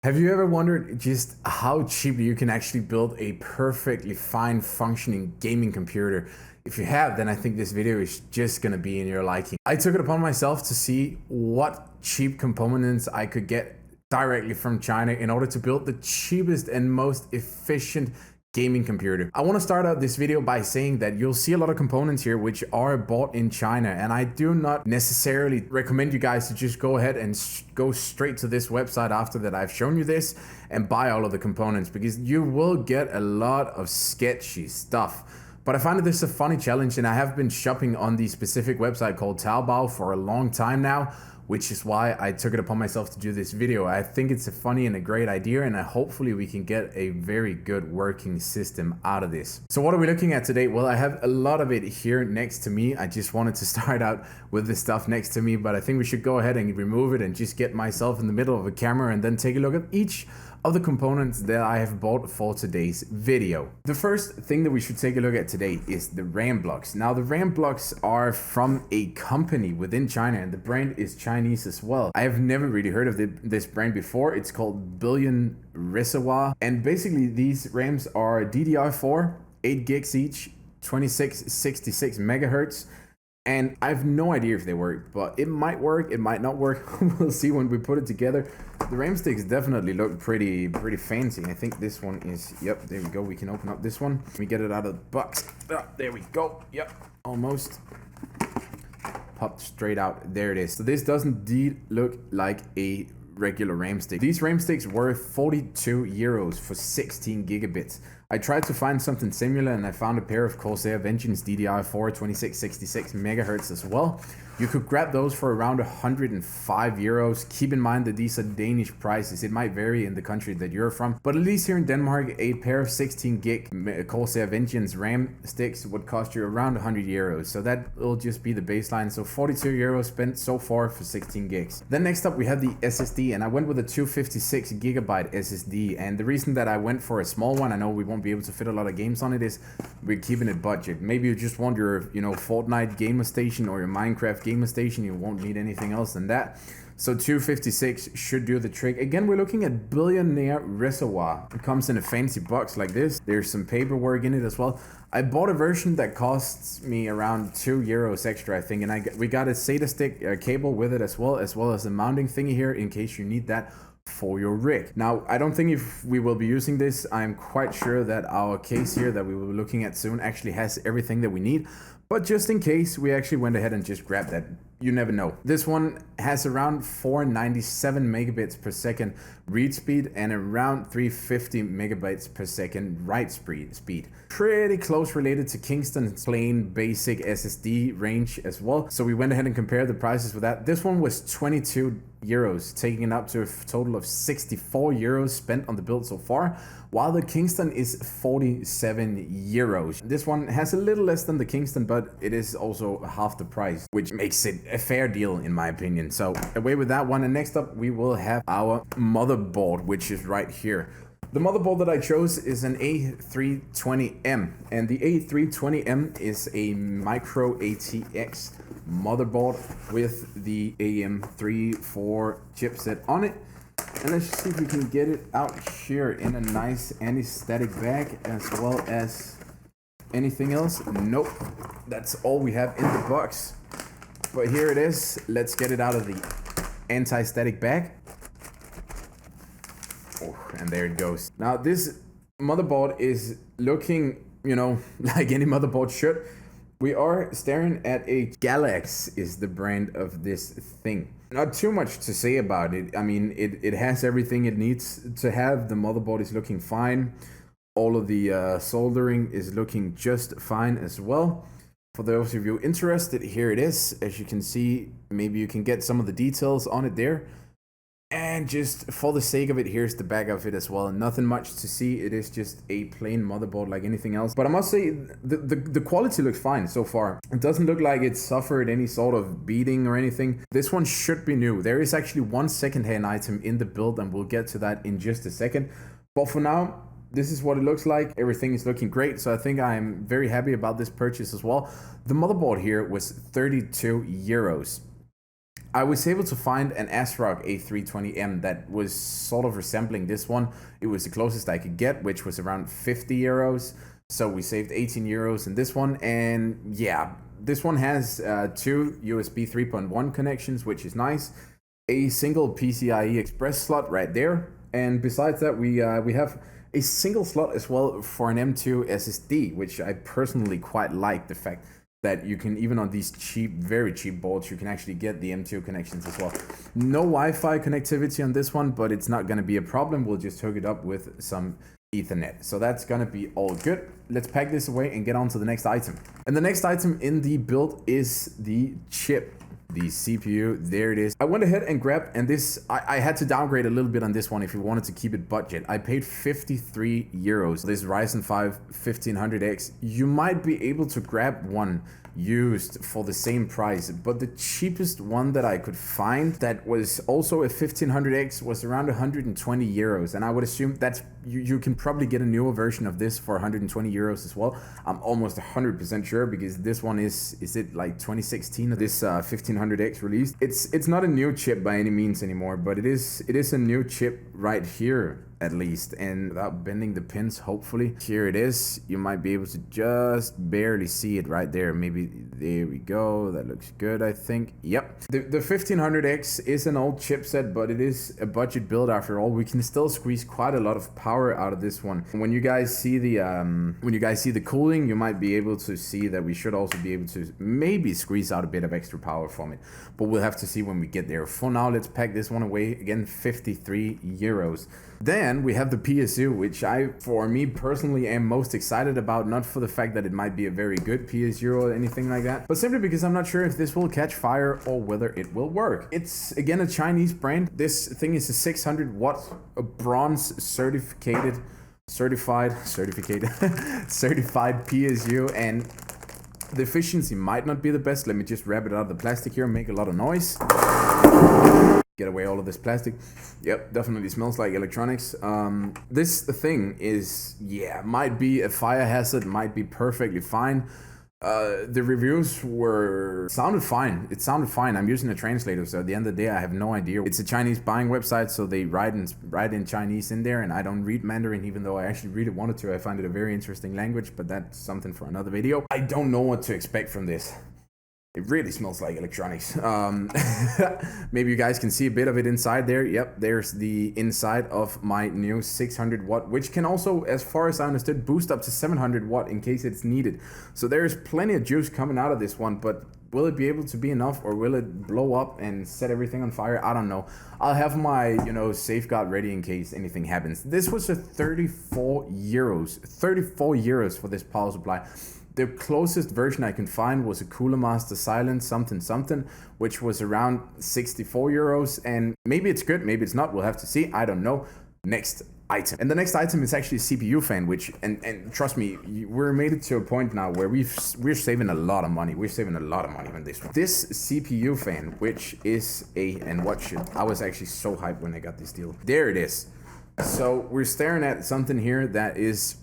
Have you ever wondered just how cheap you can actually build a perfectly fine functioning gaming computer? If you have, then I think this video is just gonna be in your liking. I took it upon myself to see what cheap components I could get directly from China in order to build the cheapest and most efficient gaming computer. I want to start out this video by saying that you'll see a lot of components here which are bought in China, and I do not necessarily recommend you guys to just go ahead and go straight to this website after that I've shown you this and buy all of the components, because you will get a lot of sketchy stuff. But I find that this is a funny challenge, and I have been shopping on the specific website called Taobao for a long time now, which is why I took it upon myself to do this video. I think it's a funny and a great idea, and hopefully we can get a very good working system out of this. So what are we looking at today? Well, I have a lot of it here next to me. I just wanted to start out with the stuff next to me, but I think we should go ahead and remove it and just get myself in the middle of a camera and then take a look at each of the components that I have bought for today's video. The first thing that we should take a look at today is the RAM blocks. Now, the RAM blocks are from a company within China, and the brand is Chinese as well. I have never really heard of this brand before. It's called Billion Reservoir, and basically these RAMs are DDR4, 8 gigs each, 2666 megahertz. And I have no idea if they work, but it might work, it might not work. We'll see when we put it together. The RAM sticks definitely look pretty fancy. I think this one is, yep, there we go. We can open up this one. Let me get it out of the box. There we go. Yep, almost. Popped straight out. There it is. So this does indeed look like a regular RAM stick. These RAM sticks were 42 euros for 16 gigabits. I tried to find something similar, and I found a pair of Corsair Vengeance DDR4 2666 megahertz as well. You could grab those for around 105 euros. Keep in mind that these are Danish prices. It might vary in the country that you're from, but at least here in Denmark, a pair of 16 gig Corsair Vengeance RAM sticks would cost you around 100 euros. So that will just be the baseline. So 42 euros spent so far for 16 gigs. Then next up we have the SSD, and I went with a 256 gigabyte SSD. And the reason that I went for a small one, I know we won't be able to fit a lot of games on it, is we're keeping it budget. Maybe you just want your, Fortnite gamer station or your Minecraft gamer station. You won't need anything else than that. So 256 should do the trick. Again, we're looking at Billionaire Reservoir. It comes in a fancy box like this. There's some paperwork in it as well. I bought a version that costs me around 2 euros extra, I think, and we got a SATA stick cable with it as well as a mounting thingy here in case you need that for your rig. Now, I don't think if we will be using this. I'm quite sure that our case here that we will be looking at soon actually has everything that we need. But just in case, we actually went ahead and just grabbed that. You never know. This one has around 497 megabits per second read speed and around 350 megabytes per second write speed. Pretty close related to Kingston's plain basic SSD range as well. So we went ahead and compared the prices with that. This one was 22 euros, taking it up to a total of 64 euros spent on the build so far, while the Kingston is 47 euros. This one has a little less than the Kingston, but it is also half the price, which makes it a fair deal in my opinion. So away with that one. And next up we will have our motherboard, which is right here. The motherboard that I chose is an A320M, and the A320M is a micro ATX motherboard with the AM34 chipset on it. And let's see if we can get it out here in a nice anti-static bag, as well as anything else. Nope, that's all we have in the box. But here it is. Let's get it out of the anti-static bag. Oh, and there it goes. Now this motherboard is looking, like any motherboard should. We are staring at a Galax is the brand of this thing. Not too much to say about it. I mean, it has everything it needs to have. The motherboard is looking fine. All of the soldering is looking just fine as well. For those of you interested, here it is. As you can see, maybe you can get some of the details on it there. And just for the sake of it, here's the back of it as well. Nothing much to see. It is just a plain motherboard like anything else. But I must say, the quality looks fine so far. It doesn't look like it suffered any sort of beating or anything. This one should be new. There is actually one secondhand item in the build, and we'll get to that in just a second. But for now, this is what it looks like. Everything is looking great, so I think I'm very happy about this purchase as well. The motherboard here was 32 euros. I was able to find an ASRock A320M that was sort of resembling this one. It was the closest I could get, which was around 50 euros. So we saved 18 euros in this one. And yeah, this one has two USB 3.1 connections, which is nice. A single PCIe Express slot right there. And besides that, we have a single slot as well for an M2 SSD, which I personally quite like the fact that you can, even on these cheap, very cheap boards, you can actually get the M2 connections as well. No Wi-Fi connectivity on this one, but it's not going to be a problem. We'll just hook it up with some Ethernet. So that's going to be all good. Let's pack this away and get on to the next item. And the next item in the build is the chip. The CPU, there it is. I went ahead and grabbed, and this, I had to downgrade a little bit on this one if you wanted to keep it budget. I paid 53 euros. This Ryzen 5 1500X, you might be able to grab one used for the same price, but the cheapest one that I could find that was also a 1500X was around 120 euros. And I would assume that's, you can probably get a newer version of this for 120 euros as well. I'm almost 100% sure, because this one is it like 2016, this 1500X released. It's not a new chip by any means anymore, but it is a new chip right here, at least. And without bending the pins, hopefully, here it is. You might be able to just barely see it right there. Maybe there we go. That looks good, I think. Yep. The 1500X is an old chipset, but it is a budget build after all. We can still squeeze quite a lot of power out of this one. When you guys see the cooling, you might be able to see that we should also be able to maybe squeeze out a bit of extra power from it, but we'll have to see when we get there. For now, let's pack this one away. Again, 53 euros. Then we have the PSU, which for me personally, am most excited about, not for the fact that it might be a very good PSU or anything like that, but simply because I'm not sure if this will catch fire or whether it will work. It's again a Chinese brand. This thing is a 600 watt, a bronze certified PSU, and the efficiency might not be the best. Let me just wrap it out of the plastic here and make a lot of noise. Get away all of this plastic. Yep, definitely smells like electronics. This thing is, yeah, might be a fire hazard, might be perfectly fine. The reviews sounded fine. It sounded fine. I'm using a translator, so at the end of the day, I have no idea. It's a Chinese buying website, so they write in Chinese in there, and I don't read Mandarin, even though I actually really wanted to. I find it a very interesting language, but that's something for another video. I don't know what to expect from this. It really smells like electronics. Maybe you guys can see a bit of it inside there. Yep, there's the inside of my new 600 watt, which can also, as far as I understood, boost up to 700 watt in case it's needed. So there's plenty of juice coming out of this one, but will it be able to be enough, or will it blow up and set everything on fire? I don't know. I'll have my, safeguard ready in case anything happens. This was a 34 euros. 34 euros for this power supply. The closest version I can find was a Cooler Master Silent something, which was around 64 euros. And maybe it's good, maybe it's not. We'll have to see. I don't know. Next item. And the next item is actually a CPU fan, which, and trust me, we're made it to a point now where we're saving a lot of money. We're saving a lot of money on this one. This CPU fan, which is I was actually so hyped when I got this deal. There it is. So we're staring at something here that is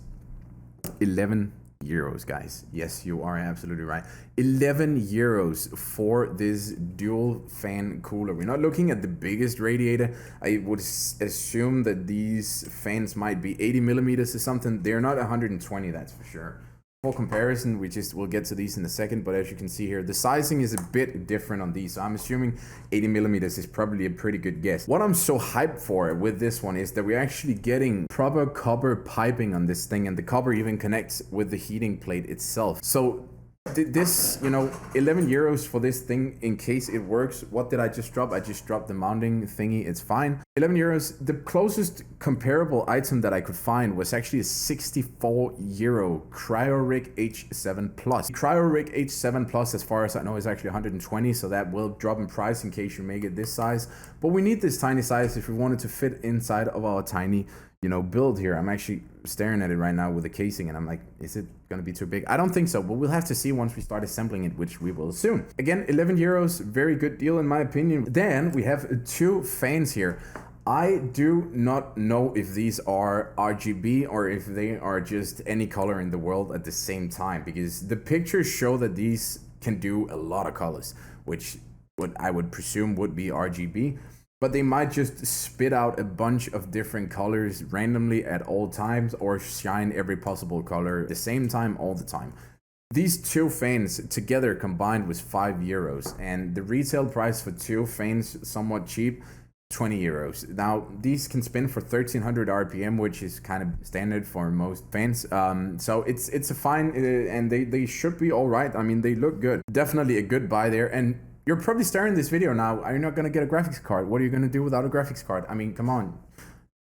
11 euros, guys. Yes, you are absolutely right. 11 euros for this dual fan cooler. We're not looking at the biggest radiator. I would assume that these fans might be 80 millimeters or something. They're not 120, that's for sure. For comparison, we'll get to these in a second, but as you can see here, the sizing is a bit different on these, so I'm assuming 80 millimeters is probably a pretty good guess. What I'm so hyped for with this one is that we're actually getting proper copper piping on this thing, and the copper even connects with the heating plate itself. So this, 11 euros for this thing in case it works. What did I just drop? I just dropped the mounting thingy. It's fine. 11 euros. The closest comparable item that I could find was actually a 64 euro CryoRig H7 Plus. CryoRig H7 Plus, as far as I know, is actually 120, so that will drop in price in case you make it this size. But we need this tiny size if we wanted to fit inside of our tiny build here. I'm actually staring at it right now with the casing, and I'm like, is it gonna be too big? I don't think so, but we'll have to see once we start assembling it, which we will soon. Again, 11 euros, very good deal in my opinion. Then we have two fans here. I do not know if these are RGB or if they are just any color in the world at the same time, because the pictures show that these can do a lot of colors, which what I would presume would be RGB, but they might just spit out a bunch of different colors randomly at all times, or shine every possible color at the same time all the time. These two fans together combined was €5, and the retail price for two fans, somewhat cheap, €20. Now these can spin for 1300 RPM, which is kind of standard for most fans. So it's a fine, and they should be all right. I mean, they look good. Definitely a good buy there. And you're probably staring this video now. Are you not gonna get a graphics card? What are you gonna do without a graphics card? I mean, come on.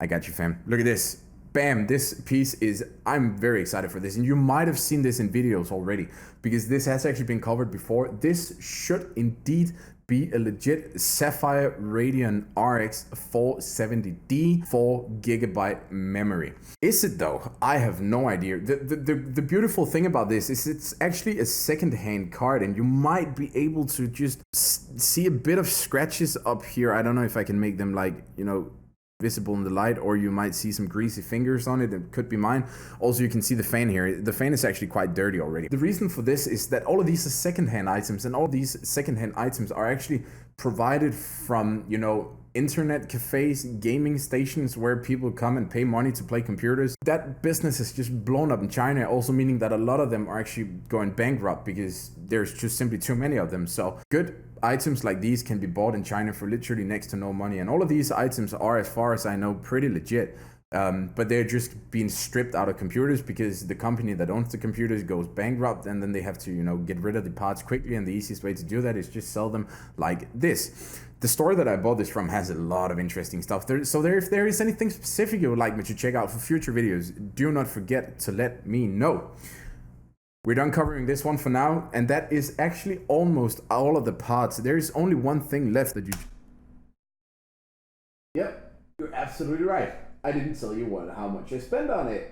I got you, fam. Look at this. Bam, this piece is, I'm very excited for this, and you might have seen this in videos already because this has actually been covered before. This should indeed be a legit Sapphire Radeon RX470D 4GB memory. Is it though? I have no idea. The beautiful thing about this is it's actually a second-hand card, and you might be able to just see a bit of scratches up here. I don't know if I can make them, like, you know, visible in the light, or you might see some greasy fingers on it. It could be mine. Also, you can see the fan here. The fan is actually quite dirty already. The reason for this is that all of these are secondhand items, and all these secondhand items are actually provided from, you know, internet cafes, gaming stations where people come and pay money to play computers. That business has just blown up in China, also meaning that a lot of them are actually going bankrupt because there's just simply too many of them. So good items like these can be bought in China for literally next to no money, and all of these items are, as far as I know, pretty legit. But they're just being stripped out of computers because the company that owns the computers goes bankrupt, and then they have to, you know, get rid of the parts quickly, and the easiest way to do that is just sell them like this. The store that I bought this from has a lot of interesting stuff. If there is anything specific you would like me to check out for future videos, do not forget to let me know. We're done covering this one for now, and that is actually almost all of the parts. There is only one thing left that you... Yep, you're absolutely right. I didn't tell you how much I spent on it.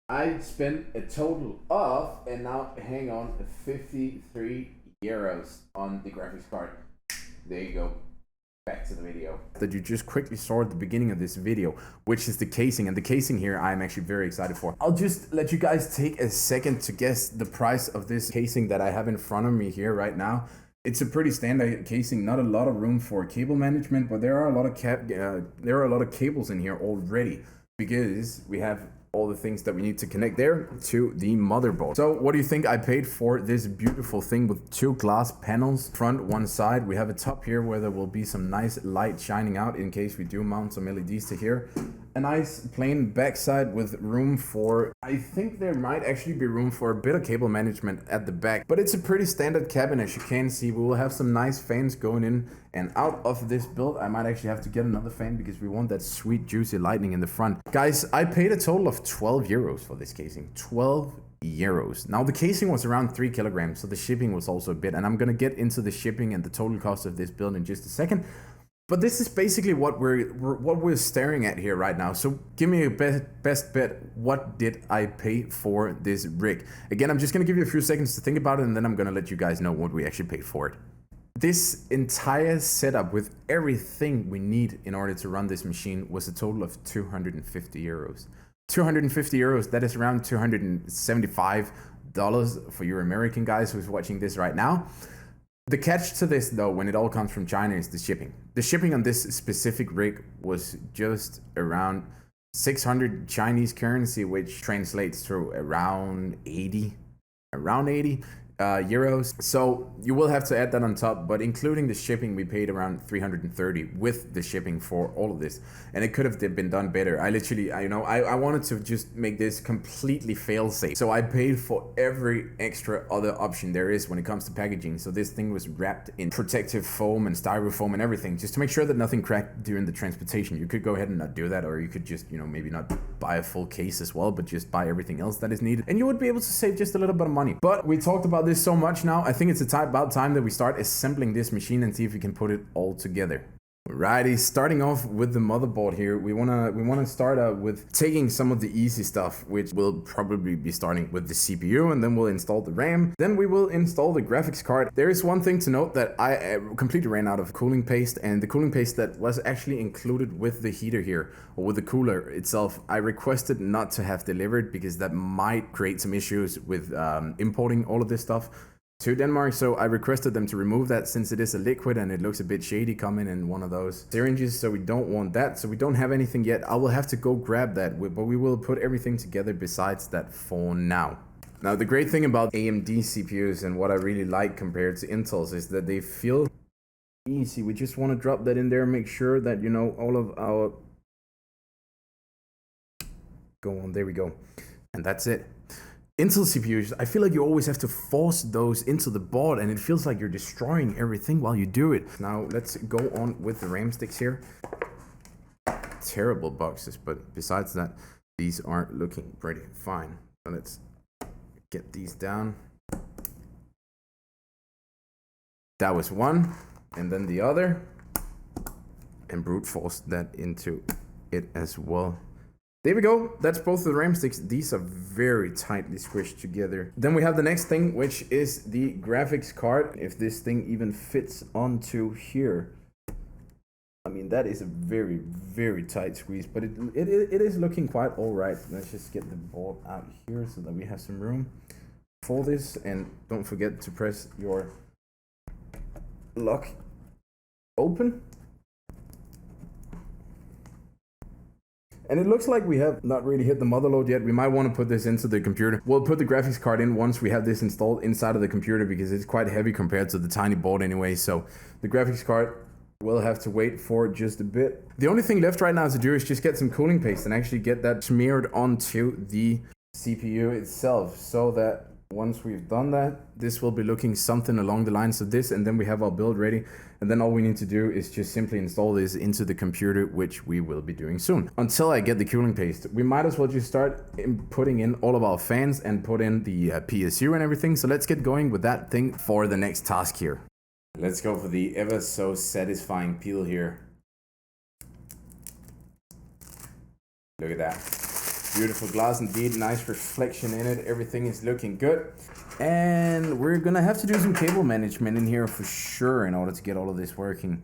I spent a total of, and now hang on, €53 on the graphics card. There you go. Back to the video that you just quickly saw at the beginning of this video, which is the casing. And the casing here I'm actually very excited for. I'll just let you guys take a second to guess the price of this casing that I have in front of me here right now. It's a pretty standard casing, not a lot of room for cable management, but there are a lot of cables in here already because we have all the things that we need to connect there to the motherboard. So what do you think I paid for this beautiful thing with two glass panels, front one side? We have a top here where there will be some nice light shining out in case we do mount some LEDs to here. A nice plain backside with room for, I think there might actually be room for a bit of cable management at the back, but it's a pretty standard cabin. As you can see, we will have some nice fans going in and out of this build. I might actually have to get another fan because we want that sweet juicy lighting in the front. Guys, I paid a total of €12 for this casing. €12. Now the casing was around 3 kilograms, so the shipping was also a bit, and I'm gonna get into the shipping and the total cost of this build in just a second. But this is basically what we're staring at here right now. So give me a best bet. What did I pay for this rig? Again, I'm just gonna give you a few seconds to think about it, and then I'm gonna let you guys know what we actually paid for it. This entire setup with everything we need in order to run this machine was a total of €250. €250, that is around $275 for your American guys who's watching this right now. The catch to this though, when it all comes from China, is the shipping. The shipping on this specific rig was just around 600 Chinese currency, which translates to around 80 euros. So you will have to add that on top, but including the shipping, we paid around 330 with the shipping for all of this, and it could have been done better. I literally, I wanted to just make this completely fail safe, so I paid for every extra other option there is when it comes to packaging. So this thing was wrapped in protective foam and styrofoam and everything, just to make sure that nothing cracked during the transportation. You could go ahead and not do that, or you could just, maybe not buy a full case as well, but just buy everything else that is needed, and you would be able to save just a little bit of money. But we talked about this so much now, I think it's about time that we start assembling this machine and see if we can put it all together. Alrighty, starting off with the motherboard here, we wanna start out with taking some of the easy stuff, which will probably be starting with the CPU, and then we'll install the RAM, then we will install the graphics card. There is one thing to note, that I completely ran out of cooling paste, and the cooling paste that was actually included with the heater here, or with the cooler itself, I requested not to have delivered because that might create some issues with importing all of this stuff. to Denmark, so I requested them to remove that since it is a liquid and it looks a bit shady coming in one of those syringes, so we don't want that. So we don't have anything yet. I will have to go grab that, but we will put everything together besides that for now. Now, the great thing about AMD CPUs and what I really like compared to Intel's is that they feel easy. We just want to drop that in there, make sure that, you know, all of our... Go on, there we go. And that's it. Intel CPUs, I feel like you always have to force those into the board and it feels like you're destroying everything while you do it. Now, let's go on with the RAM sticks here. Terrible boxes, but besides that, these are looking pretty fine. So let's get these down. That was one, and then the other, and brute force that into it as well. There we go. That's both of the RAM sticks. These are very tightly squished together. Then we have the next thing, which is the graphics card. If this thing even fits onto here. I mean, that is a very, very tight squeeze, but it is looking quite all right. Let's just get the board out here so that we have some room for this. And don't forget to press your lock open. And it looks like we have not really hit the motherload yet. We might want to put this into the computer. We'll put the graphics card in once we have this installed inside of the computer because it's quite heavy compared to the tiny board anyway. So the graphics card will have to wait for just a bit. The only thing left right now to do is just get some cooling paste and actually get that smeared onto the CPU itself, so that once we've done that, this will be looking something along the lines of this, and then we have our build ready. And then all we need to do is just simply install this into the computer, which we will be doing soon. Until I get the cooling paste, we might as well just start putting in all of our fans and put in the PSU and everything. So let's get going with that thing for the next task here. Let's go for the ever so satisfying peel here. Look at that. Beautiful glass indeed, nice reflection in it. Everything is looking good. And we're gonna have to do some cable management in here for sure in order to get all of this working.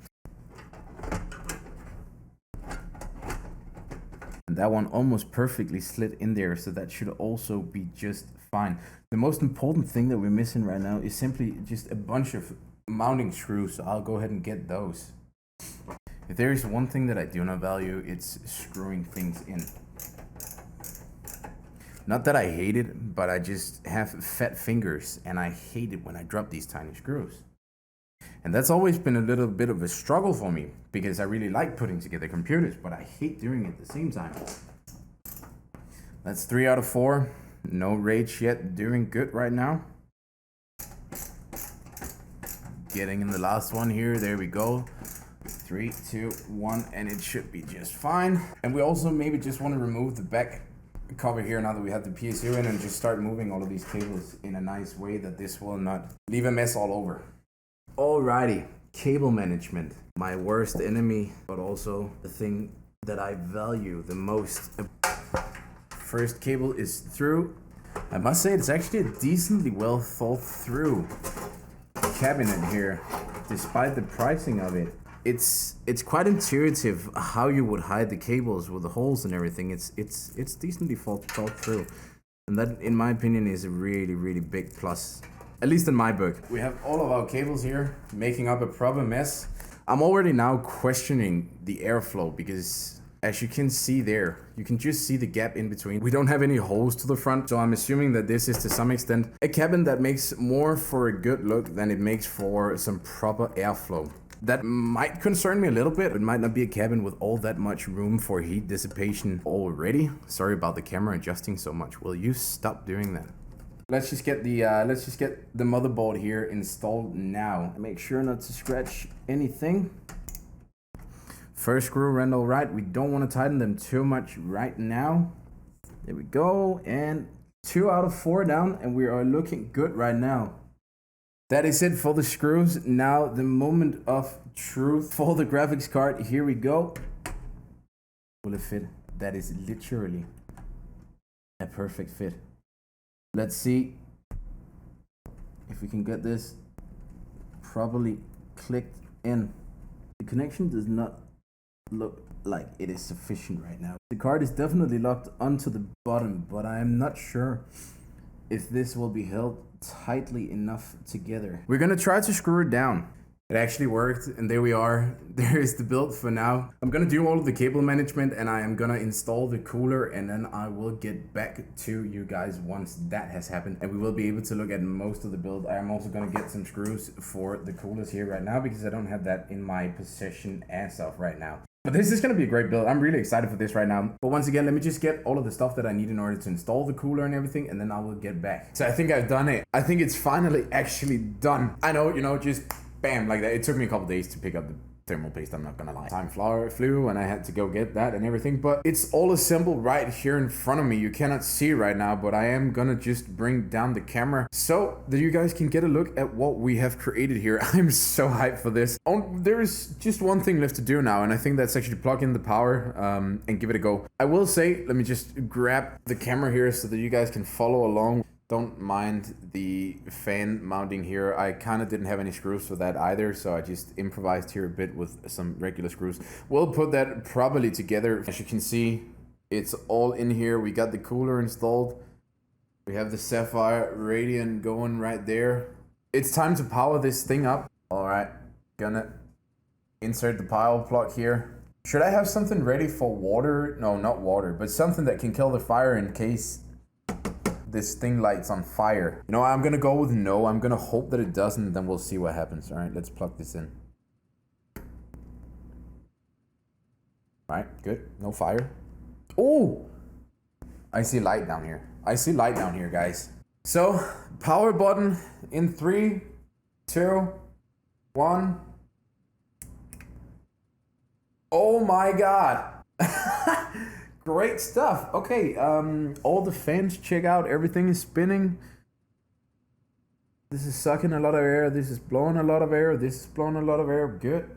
And that one almost perfectly slid in there, so that should also be just fine. The most important thing that we're missing right now is simply just a bunch of mounting screws, so I'll go ahead and get those. If there is one thing that I do not value, it's screwing things in. Not that I hate it, but I just have fat fingers and I hate it when I drop these tiny screws. And that's always been a little bit of a struggle for me because I really like putting together computers, but I hate doing it at the same time. That's 3 out of 4. No rage yet, doing good right now. Getting in the last one here, there we go. 3, 2, 1, and it should be just fine. And we also maybe just want to remove the back cover here now that we have the PSU in, and just start moving all of these cables in a nice way that this will not leave a mess all over. Alrighty, cable management. My worst enemy, but also the thing that I value the most. First cable is through. I must say it's actually a decently well thought through cabinet here, despite the pricing of it. It's quite intuitive how you would hide the cables with the holes and everything. It's decently thought through, and that, in my opinion, is a really big plus, at least in my book. We have all of our cables here making up a proper mess. I'm already now questioning the airflow because, as you can see there, you can just see the gap in between. We don't have any holes to the front, so I'm assuming that this is to some extent a cabin that makes more for a good look than it makes for some proper airflow. That might concern me a little bit. It might not be a cabin with all that much room for heat dissipation already. Sorry about the camera adjusting so much. Will you stop doing that? Let's just get the motherboard here installed now. Make sure not to scratch anything. First screw went all right. We don't want to tighten them too much right now. There we go. And 2 out of 4 down, and we are looking good right now. That is it for the screws. Now the moment of truth for the graphics card. Here we go. Will it fit? That is literally a perfect fit. Let's see if we can get this properly clicked in. The connection does not look like it is sufficient right now. The card is definitely locked onto the bottom, but I am not sure if this will be held tightly enough together. We're gonna try to screw it down. It actually worked, and there we are. There is the build for now. I'm gonna do all of the cable management, and I am gonna install the cooler, and then I will get back to you guys once that has happened, and we will be able to look at most of the build. I am also gonna get some screws for the coolers here right now, because I don't have that in my possession as of right now. But this is going to be a great build. I'm really excited for this right now. But once again, let me just get all of the stuff that I need in order to install the cooler and everything, and then I will get back. So I think I've done it. I think it's finally actually done. I know, you know, just bam, like that. It took me a couple days to pick up the thermal paste, I'm not gonna lie. Time flew and I had to go get that and everything, but it's all assembled right here in front of me. You cannot see right now, but I am gonna just bring down the camera so that you guys can get a look at what we have created here. I'm so hyped for this. There is just one thing left to do now, and I think that's actually plug in the power and give it a go. I will say, let me just grab the camera here so that you guys can follow along. Don't mind the fan mounting here. I kind of didn't have any screws for that either, so I just improvised here a bit with some regular screws. We'll put that properly together. As you can see, it's all in here. We got the cooler installed. We have the Sapphire Radeon going right there. It's time to power this thing up. All right, gonna insert the power plug here. Should I have something ready for water? No, not water, but something that can kill the fire in case this thing lights on fire. You know, I'm gonna go with no. I'm gonna hope that it doesn't, then we'll see what happens. All right, let's plug this in. All right, good. No fire. Oh, I see light down here. I see light down here, guys. So, power button in 3, 2, 1. Oh my God. Great stuff. Okay, all the fans check out. Everything is spinning. This is sucking a lot of air. This is blowing a lot of air. This is blowing a lot of air. Good.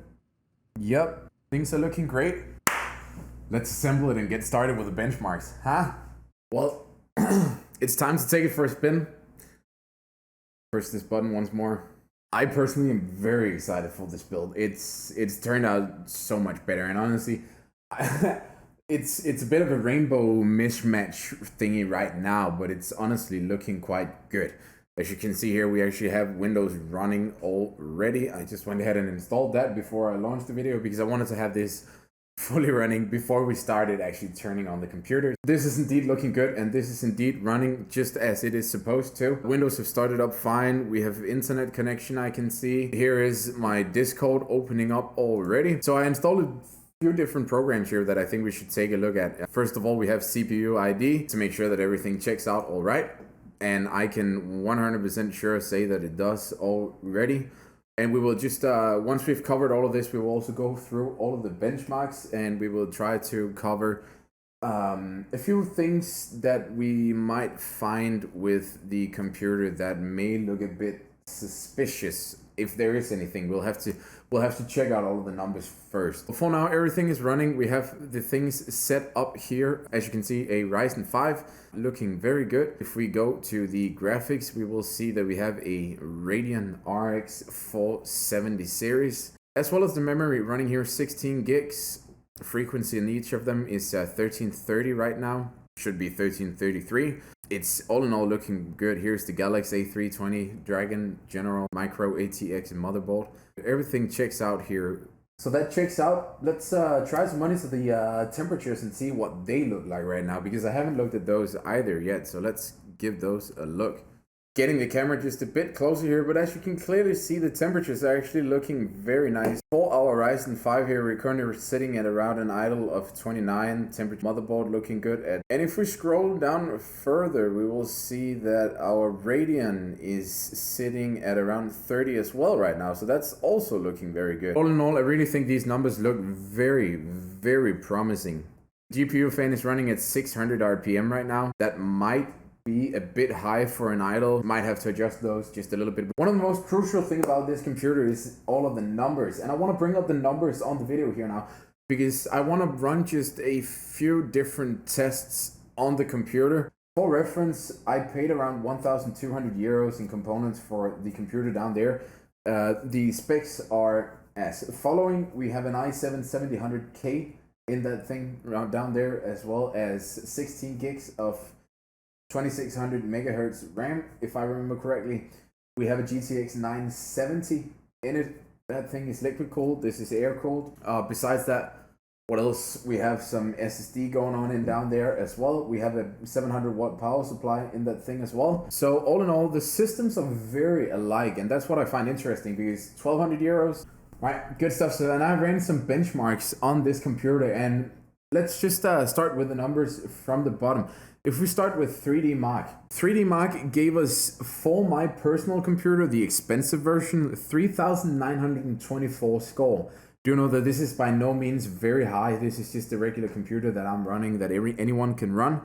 Yep, things are looking great. Let's assemble it and get started with the benchmarks, huh? Well, it's time to take it for a spin. Press this button once more. I personally am very excited for this build. It's turned out so much better, and honestly, It's a bit of a rainbow mismatch thingy right now, but it's honestly looking quite good. As you can see here, we actually have Windows running already. I just went ahead and installed that before I launched the video because I wanted to have this fully running before we started actually turning on the computer. This is indeed looking good, and this is indeed running just as it is supposed to. Windows have started up fine. We have internet connection, I can see. Here is my Discord opening up already. So I installed few different programs here that I think we should take a look at. First of all, we have CPU ID to make sure that everything checks out all right. And I can 100% sure say that it does already. And we will just, once we've covered all of this, we will also go through all of the benchmarks, and we will try to cover a few things that we might find with the computer that may look a bit suspicious. If there is anything, we'll have to check out all of the numbers first. For now, everything is running. We have the things set up here. As you can see, a Ryzen 5 looking very good. If we go to the graphics, we will see that we have a Radeon RX470 series, as well as the memory running here, 16 gigs. Frequency in each of them is 1330 right now. Should be 1333. It's all in all looking good. Here's the Galaxy A320 Dragon General Micro ATX motherboard. Everything checks out here. So that checks out. Let's try to monitor the temperatures and see what they look like right now, because I haven't looked at those either yet. So let's give those a look. Getting the camera just a bit closer here, but as you can clearly see, the temperatures are actually looking very nice. For our Ryzen 5 here, we're currently sitting at around an idle of 29. Temperature motherboard looking good at. And if we scroll down further, we will see that our Radeon is sitting at around 30 as well right now. So that's also looking very good. All in all, I really think these numbers look very, very promising. GPU fan is running at 600 RPM right now. That might be a bit high for an idle. Might have to adjust those just a little bit. One of the most crucial things about this computer is all of the numbers, and I want to bring up the numbers on the video here now because I want to run just a few different tests on the computer. For reference, I paid around 1,200 euros in components for the computer down there. The specs are as following. We have an i7 7000K in that thing down there, as well as 16 gigs of 2600 megahertz RAM, if I remember correctly. We have a GTX 970 in it. That thing is liquid cooled. This is air cooled. Besides that, what else? We have some SSD going on in down there as well. We have a 700 watt power supply in that thing as well. So all in all, the systems are very alike, and that's what I find interesting, because 1200 euros, right? Good stuff. So, and I ran some benchmarks on this computer, and let's just start with the numbers from the bottom. If we start with 3D Mark, 3D Mark gave us, for my personal computer, the expensive version, 3,924 score. Do know that this is by no means very high. This is just a regular computer that I'm running, that anyone can run.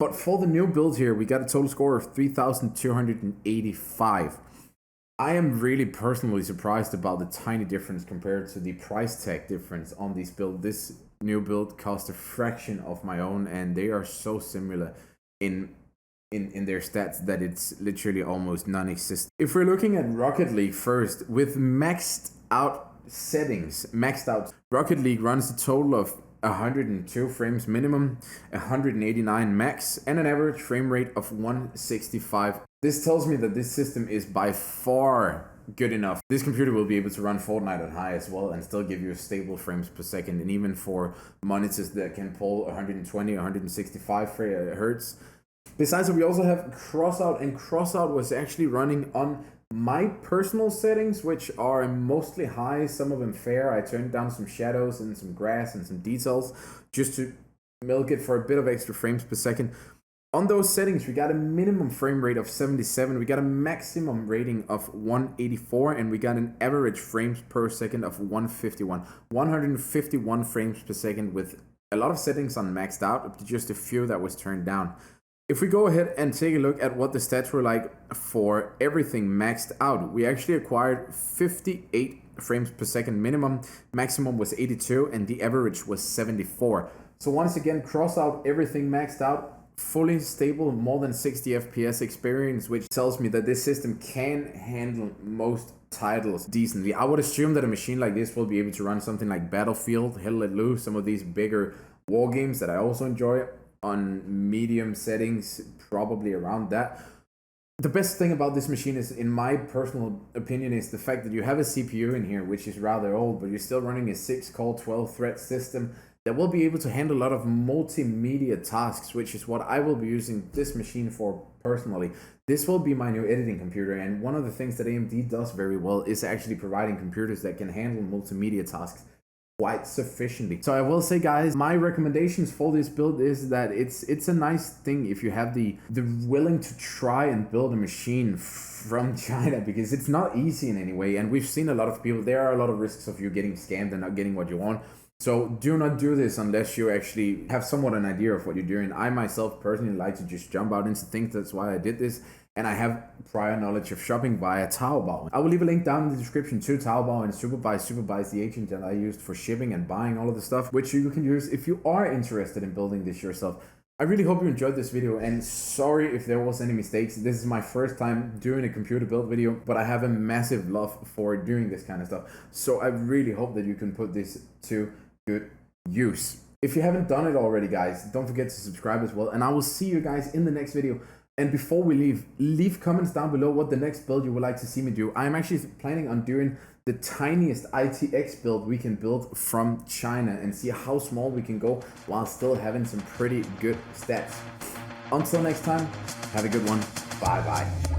But for the new build here, we got a total score of 3,285. I am really personally surprised about the tiny difference compared to the price tag difference on these builds. This new build cost a fraction of my own, and they are so similar in their stats that it's literally almost non-existent. If we're looking at Rocket League first, with maxed out settings, Rocket League runs a total of 102 frames minimum, 189 max, and an average frame rate of 165. This tells me that this system is by far good enough. This computer will be able to run Fortnite on high as well and still give you stable frames per second, and even for monitors that can pull 120, 165 hertz. Besides that, we also have crossout, and crossout was actually running on my personal settings, which are mostly high, some of them fair. I turned down some shadows and some grass and some details just to milk it for a bit of extra frames per second. On those settings, we got a minimum frame rate of 77, we got a maximum rating of 184, and we got an average frames per second of 151 frames per second, with a lot of settings on maxed out, just a few that was turned down. If we go ahead and take a look at what the stats were like for everything maxed out, we actually acquired 58 frames per second minimum, maximum was 82, and the average was 74. So once again, cross out everything maxed out, fully stable, more than 60 FPS experience, which tells me that this system can handle most titles decently. I would assume that a machine like this will be able to run something like Battlefield, Hell Let Loose, some of these bigger war games that I also enjoy on medium settings, probably around that. The best thing about this machine is, in my personal opinion, is the fact that you have a CPU in here, which is rather old, but you're still running a 6-core 12-thread system that will be able to handle a lot of multimedia tasks, which is what I will be using this machine for personally. This will be my new editing computer, and one of the things that AMD does very well is actually providing computers that can handle multimedia tasks quite sufficiently. So I will say, guys, my recommendations for this build is that it's a nice thing if you have the willing to try and build a machine from China, because it's not easy in any way, and we've seen a lot of people, there are a lot of risks of you getting scammed and not getting what you want. So do not do this unless you actually have somewhat an idea of what you're doing. I myself personally like to just jump out into things. That's why I did this. And I have prior knowledge of shopping via Taobao. I will leave a link down in the description to Taobao and Superbuy. Superbuy is the agent that I used for shipping and buying all of the stuff, which you can use if you are interested in building this yourself. I really hope you enjoyed this video, and sorry if there was any mistakes. This is my first time doing a computer build video, but I have a massive love for doing this kind of stuff. So I really hope that you can put this to good use. If you haven't done it already, guys, don't forget to subscribe as well, and I will see you guys in the next video. And before we leave comments down below what the next build you would like to see me do. I am actually planning on doing the tiniest ITX build we can build from China and see how small we can go while still having some pretty good stats. Until next time, have a good one. Bye bye.